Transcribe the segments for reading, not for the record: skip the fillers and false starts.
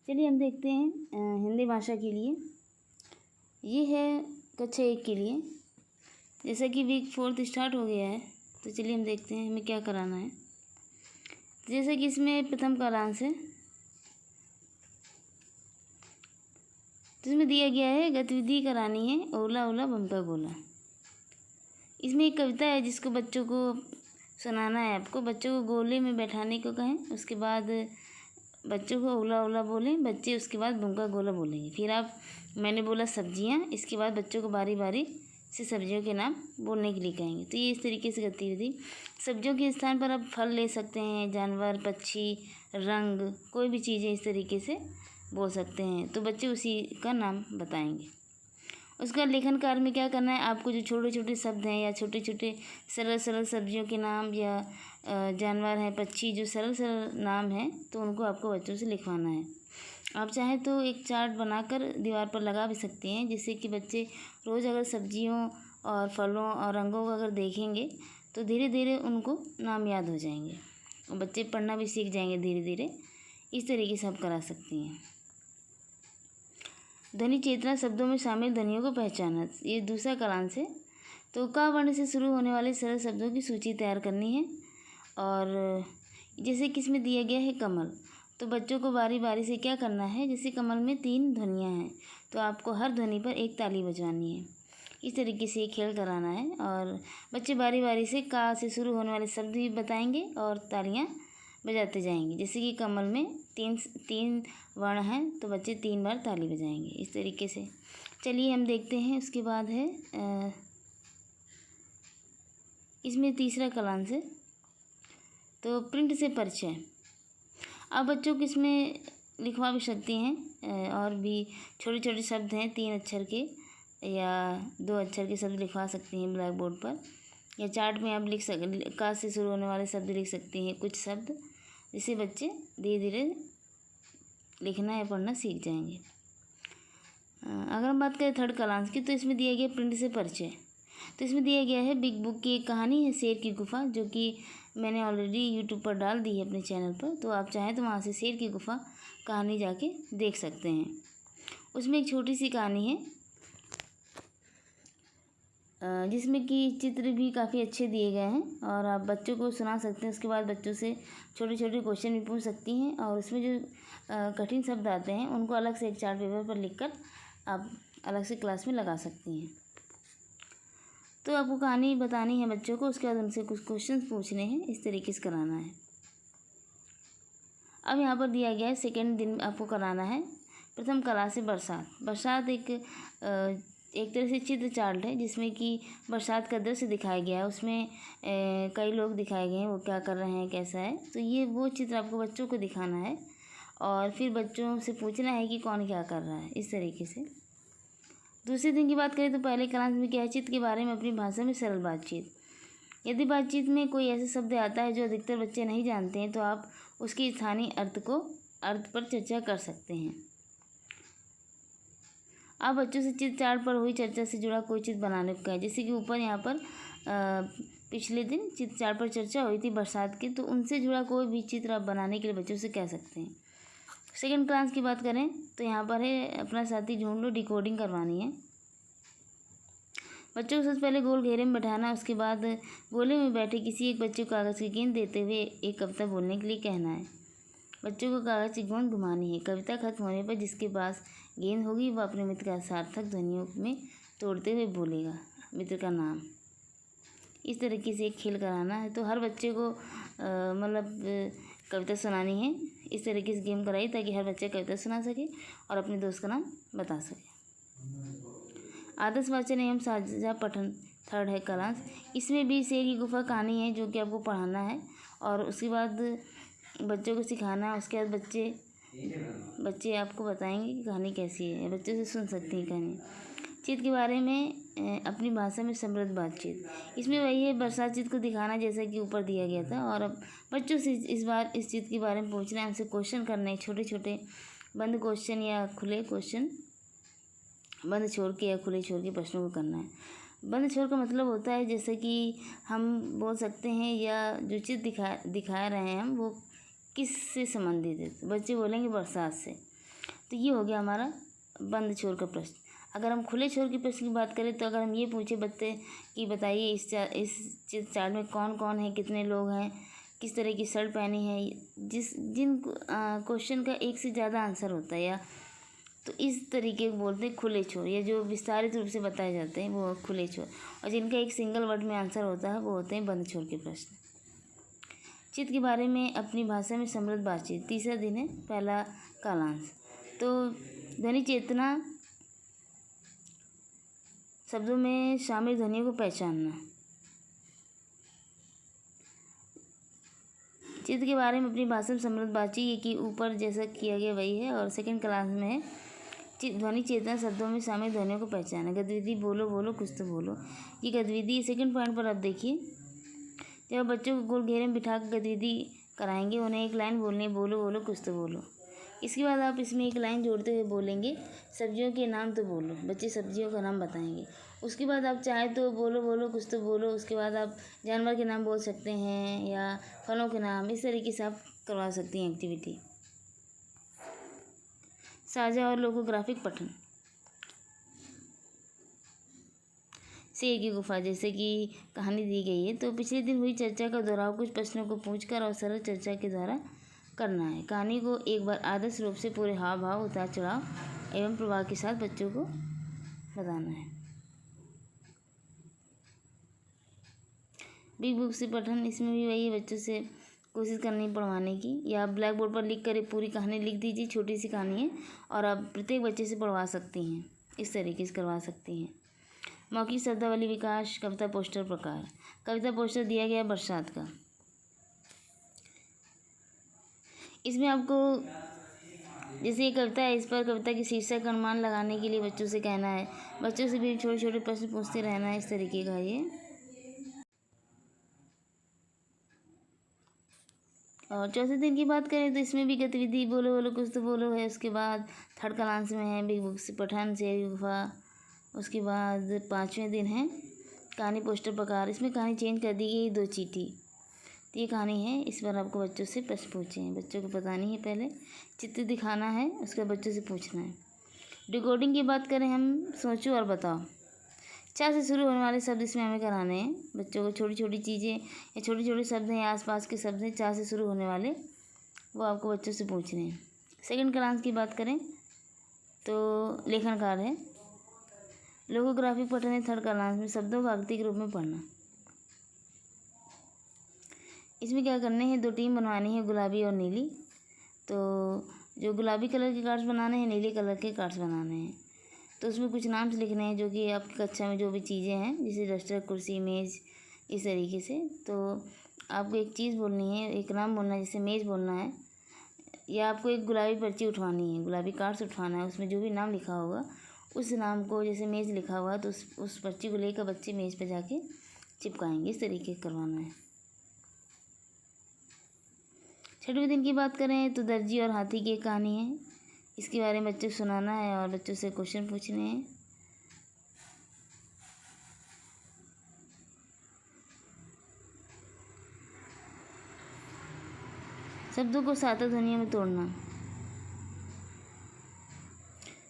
चलिए हम देखते हैं हिंदी भाषा के लिए। ये है कक्षा 1 के लिए। जैसा कि वीक 4 स्टार्ट हो गया है, तो चलिए हम देखते हैं हमें क्या कराना है। जैसे कि इसमें प्रथम कालांश है, तो इसमें दिया गया है गतिविधि करानी है ओला ओला बम्का गोला। इसमें एक कविता है जिसको बच्चों को सुनाना है। आपको बच्चों को गोले में बैठाने को कहें, उसके बाद बच्चों को ओला ओला बोलें, बच्चे उसके बाद बम्का गोला बोलेंगे। फिर मैंने बोला सब्जियां, इसके बाद बच्चों को बारी बारी से सब्जियों के नाम बोलने के लिए कहेंगे। तो ये इस तरीके से गतिविधि। सब्जियों के स्थान पर आप फल ले सकते हैं, जानवर, पक्षी, रंग, कोई भी चीज़ें इस तरीके से बोल सकते हैं। तो बच्चे उसी का नाम बताएंगे। उसका लेखन कार्य में क्या करना है, आपको जो छोटे छोटे शब्द हैं या छोटे छोटे सरल सरल सब्जियों के नाम या जानवर हैं, पक्षी, जो सरल सरल नाम हैं, तो उनको आपको बच्चों से लिखवाना है। आप चाहें तो एक चार्ट बनाकर दीवार पर लगा भी सकते हैं, जिससे कि बच्चे रोज़ अगर सब्जियों और फलों और रंगों को अगर देखेंगे तो धीरे धीरे उनको नाम याद हो जाएंगे और बच्चे पढ़ना भी सीख जाएंगे धीरे धीरे। इस तरीके से आप करा सकती हैं। ध्वनि चेतना, शब्दों में शामिल ध्वनियों को पहचाना, ये दूसरा कालांश है। तो का वर्ण से शुरू होने वाले सरल शब्दों की सूची तैयार करनी है। और जैसे कि इसमें दिया गया है कमल, तो बच्चों को बारी बारी से क्या करना है, जैसे कमल में 3 ध्वनियाँ हैं, तो आपको हर ध्वनि पर एक ताली बजवानी है। इस तरीके से खेल कराना है और बच्चे बारी बारी से का से शुरू होने वाले शब्द भी बताएंगे और तालियां बजाते जाएंगे। जैसे कि कमल में तीन वर्ण हैं, तो बच्चे 3 बार ताली बजाएंगे इस तरीके से। चलिए हम देखते हैं। उसके बाद है इसमें तीसरा कालांश है, तो प्रिंट से परिचय। आप बच्चों को इसमें लिखवा भी सकती हैं और भी छोटे छोटे शब्द हैं 3 अक्षर के या 2 अक्षर के शब्द लिखवा सकती हैं ब्लैक बोर्ड पर, या चार्ट में आप का से शुरू होने वाले शब्द लिख सकती हैं, कुछ शब्द, जिससे बच्चे धीरे धीरे लिखना या पढ़ना सीख जाएंगे। अगर हम बात करें थर्ड कालांश की, तो इसमें दिया गया प्रिंट से परिचय। तो इसमें दिया गया है बिग बुक की एक कहानी है, शेर की गुफा, जो कि मैंने ऑलरेडी यूट्यूब पर डाल दी है अपने चैनल पर। तो आप चाहें तो वहाँ से शेर की गुफा कहानी जाके देख सकते हैं। उसमें एक छोटी सी कहानी है जिसमें कि चित्र भी काफ़ी अच्छे दिए गए हैं और आप बच्चों को सुना सकते हैं। उसके बाद बच्चों से छोटे छोटे क्वेश्चन भी पूछ सकती हैं और उसमें जो कठिन शब्द आते हैं उनको अलग से एक चार्ट पेपर पर लिखकर आप अलग से क्लास में लगा सकती हैं। तो आपको कहानी बतानी है बच्चों को, उसके बाद उनसे कुछ क्वेश्चन पूछने हैं, इस तरीके से कराना है। अब यहाँ पर दिया गया है सेकेंड दिन आपको कराना है प्रथम कला से बरसात। बरसात एक तरह से चित्र चार्ट है जिसमें कि बरसात का दृश्य दिखाया गया है। उसमें कई लोग दिखाए गए हैं, वो क्या कर रहे हैं, कैसा है। तो ये वो चित्र आपको बच्चों को दिखाना है और फिर बच्चों से पूछना है कि कौन क्या कर रहा है, इस तरीके से। दूसरे दिन की बात करें तो पहले क्लास में क्या है, चित्र के बारे में अपनी भाषा में सरल बातचीत। यदि बातचीत में कोई ऐसा शब्द आता है जो अधिकतर बच्चे नहीं जानते हैं, तो आप उसके स्थानीय अर्थ पर चर्चा कर सकते हैं। आप बच्चों से चित्र चार्ट पर हुई चर्चा से जुड़ा कोई चित्र बनाने को कहें। जैसे कि ऊपर यहाँ पर पिछले दिन चित्र चार्ट पर चर्चा हुई थी बरसात की, तो उनसे जुड़ा कोई भी चित्र आप बनाने के लिए बच्चों से कह सकते हैं। सेकंड क्लास की बात करें तो यहाँ पर है अपना साथी ढूंढ लो, डिकोडिंग करवानी है। बच्चों को सबसे पहले गोल घेरे में बैठाना, उसके बाद गोले में बैठे किसी एक बच्चे को कागज़ की गेंद देते हुए एक कविता बोलने के लिए कहना है। बच्चों को कागज़ की गेंद घुमानी है। कविता खत्म होने पर जिसके पास गेंद होगी वह अपने मित्र का सार्थक ध्वनियों में तोड़ते हुए बोलेगा मित्र का नाम। इस तरीके से एक खेल कराना है। तो हर बच्चे को मतलब कविता सुनानी है। इस तरीके से गेम कराई ताकि हर बच्चा कविता सुना सके और अपने दोस्त का नाम बता सके। आदर्श वाचन एवं साझा पठन थर्ड है कालांश। इसमें भी शेर की गुफा कहानी है जो कि आपको पढ़ाना है और उसके बाद बच्चों को सिखाना है। उसके बाद बच्चे आपको बताएंगे कि कहानी कैसी है, बच्चों से सुन सकते हैं कहानी। चित्र के बारे में अपनी भाषा में समृद्ध बातचीत। इसमें वही है बरसात चित्र को दिखाना जैसा कि ऊपर दिया गया था, और अब बच्चों से इस बार इस चित्र के बारे में पूछना है, उनसे क्वेश्चन करने, छोटे छोटे बंद क्वेश्चन या खुले क्वेश्चन, बंद छोड़ के या खुले छोड़ के प्रश्नों को करना है। बंद छोड़ का मतलब होता है जैसे कि हम बोल सकते हैं या जो चित्र दिखा रहे हैं हम वो किस से संबंधित है, तो बच्चे बोलेंगे बरसात से। तो ये हो गया हमारा बंद छोर का प्रश्न। अगर हम खुले छोर के प्रश्न की बात करें तो अगर हम ये पूछे बच्चे कि बताइए इस चार्ट में कौन कौन है, कितने लोग हैं, किस तरह की शर्ट पहनी है, जिन क्वेश्चन का एक से ज़्यादा आंसर होता है, या तो इस तरीके को बोलते हैं खुले छोर, या जो विस्तारित रूप से बताए जाते हैं वो खुले छोर, और जिनका एक सिंगल वर्ड में आंसर होता है वो होते हैं बंद छोर के प्रश्न। चित्त के बारे में अपनी भाषा में समृद्ध बातचीत, तीसरा दिन है, पहला कालांश। तो ध्वनि चेतना शब्दों में शामिल ध्वनियों को पहचानना। चित्त के बारे में अपनी भाषा में समृद्ध बातचीत की ऊपर जैसा किया गया वही है, और सेकंड क्लास में है ध्वनि चेतना शब्दों में शामिल ध्वनियों को पहचाना। गतिविधि बोलो बोलो कुछ तो बोलो, ये गतिविधि सेकंड पॉइंट पर आप देखिए। जब बच्चों को गोल घेरे में बिठा कर गतिविधि कराएंगे, उन्हें एक लाइन बोलनी है, बोलो बोलो कुछ तो बोलो। इसके बाद आप इसमें एक लाइन जोड़ते हुए बोलेंगे, सब्जियों के नाम तो बोलो। बच्चे सब्जियों का नाम बताएंगे। उसके बाद आप चाहे तो बोलो बोलो कुछ तो बोलो, उसके बाद आप जानवर के नाम बोल सकते हैं या फलों के नाम, इस तरीके से आप करवा सकती हैं एक्टिविटी। साझा और लोकोग्राफिक पठन। शेर की गुफा जैसे कि कहानी दी गई है, तो पिछले दिन हुई चर्चा का दोहराव कुछ प्रश्नों को पूछकर और सरल चर्चा के द्वारा करना है। कहानी को एक बार आदर्श रूप से पूरे हाव भाव, उतार चढ़ाव एवं प्रभाव के साथ बच्चों को बताना है। बिग बुक से पठन, इसमें भी वही बच्चों से कोशिश करनी पढ़वाने की, या आप ब्लैक बोर्ड पर लिख कर पूरी कहानी लिख दीजिए, छोटी सी कहानी है, और आप प्रत्येक बच्चे से पढ़वा सकती हैं, इस तरीके से करवा सकती हैं। मौखिक शब्दावली विकास, कविता पोस्टर प्रकार। कविता पोस्टर दिया गया बरसात का। इसमें आपको जैसे ये कविता है, इस पर कविता की शीर्षक का अनुमान लगाने के लिए बच्चों से कहना है, बच्चों से भी छोटे छोटे प्रश्न पूछते रहना है, इस तरीके का ये। और चौथे दिन की बात करें तो इसमें भी गतिविधि बोलो बोलो कुछ तो बोलो है। उसके बाद थर्ड क्लास में है बिग बुक से पठन, शेर की गुफा। उसके बाद पाँचवें दिन है कहानी पोस्टर प्रकार। इसमें कहानी चेंज कर दी गई, 2 चींटी। तो ये कहानी है, इस बार आपको बच्चों से प्रश्न पूछे हैं, बच्चों को बतानी है, पहले चित्र दिखाना है, उसके बाद बच्चों से पूछना है। डिकोडिंग की बात करें हम, सोचो और बताओ। 4 से शुरू होने वाले शब्द इसमें हमें कराने हैं बच्चों को। छोटी छोटी चीज़ें या छोटे छोटे शब्द हैं, आसपास के शब्द हैं 4 से शुरू होने वाले, वो आपको बच्चों से पूछने हैं। सेकंड क्लास की बात करें तो लेखनकार है। लोकोग्राफिक पठन है थर्ड क्लास में, शब्दों को आकृति के रूप में पढ़ना। इसमें क्या करने हैं, 2 टीम बनवानी है, गुलाबी और नीली। तो जो गुलाबी कलर के कार्ड्स बनाने हैं, नीले कलर के कार्ड्स बनाने हैं। तो उसमें कुछ नाम लिखने हैं जो कि आपकी कक्षा में जो भी चीज़ें हैं, जैसे डस्टर, कुर्सी, मेज़, इस तरीके से। तो आपको एक चीज़ बोलनी है, एक नाम बोलना है, जैसे मेज़ बोलना है, या आपको एक गुलाबी पर्ची उठवानी है, गुलाबी कार्ड्स उठवाना है, उसमें जो भी नाम लिखा होगा उस नाम को, जैसे मेज़ लिखा हुआ तो उस पर्ची को लेकर बच्चे मेज़ पे जाके चिपकाएंगे, इस तरीके से करवाना है। छठवें दिन की बात करें तो दर्जी और हाथी की एक कहानी है, इसके बारे में बच्चों को सुनाना है और बच्चों से क्वेश्चन पूछने हैं। शब्दों को सार्थक ध्वनियों में तोड़ना,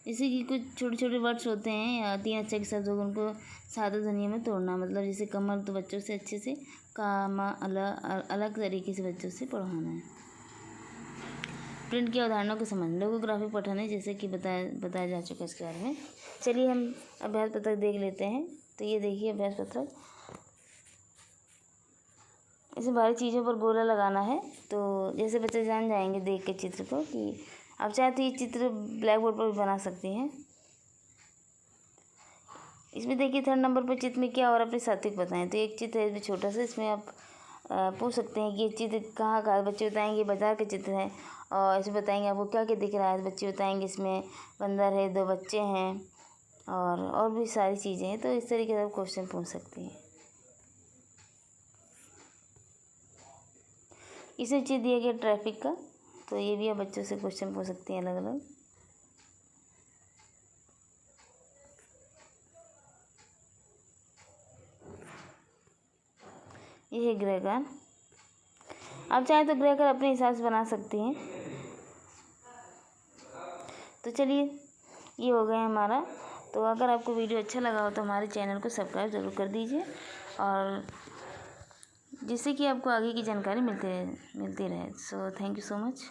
जैसे कि कुछ छोटे छोटे वर्ड्स होते हैं या 3 अक्षर के शब्द होंगे, उनको सार्थक ध्वनियों में तोड़ना। मतलब जैसे कमर, तो बच्चों से अच्छे से का, मा, अलग तरीके से बच्चों से पढ़ाना है। प्रिंट की उदाहरणों को समझ। लोकोग्राफिक पठन है, जैसे कि बताया जा चुका है इसके बारे में। चलिए हम अभ्यास पत्रक देख लेते हैं। तो ये देखिए अभ्यास पत्रक, इसमें भारी चीज़ों पर गोला लगाना है। तो जैसे बच्चे जान जाएंगे देख के चित्र को कि आप चाहे तो ये चित्र ब्लैक बोर्ड पर भी बना सकती हैं। इसमें देखिए 3rd नंबर पर चित्र में क्या और अपने साथी को बताएं। तो एक चित्र है इसमें छोटा सा, इसमें आप पूछ सकते हैं कि ये चित्र कहाँ का है। बच्चे बताएंगे बाजार का चित्र है, और इसमें बताएंगे आपको क्या क्या दिख रहा है। बच्चे बताएंगे इसमें बंदर है, 2 बच्चे हैं, और भी सारी चीज़ें हैं। तो इस तरीके से आप क्वेश्चन पूछ सकते हैं। इसमें चित्र दिया गया ट्रैफिक का, तो ये भी आप बच्चों से क्वेश्चन पूछ सकती हैं अलग अलग। ये है ग्रहकार, आप चाहें तो ग्रहकार अपने हिसाब से बना सकती हैं। तो चलिए, ये हो गया हमारा। तो अगर आपको वीडियो अच्छा लगा हो तो हमारे चैनल को सब्सक्राइब ज़रूर कर दीजिए, और जिससे कि आपको आगे की जानकारी मिलती रहे। So thank you so much.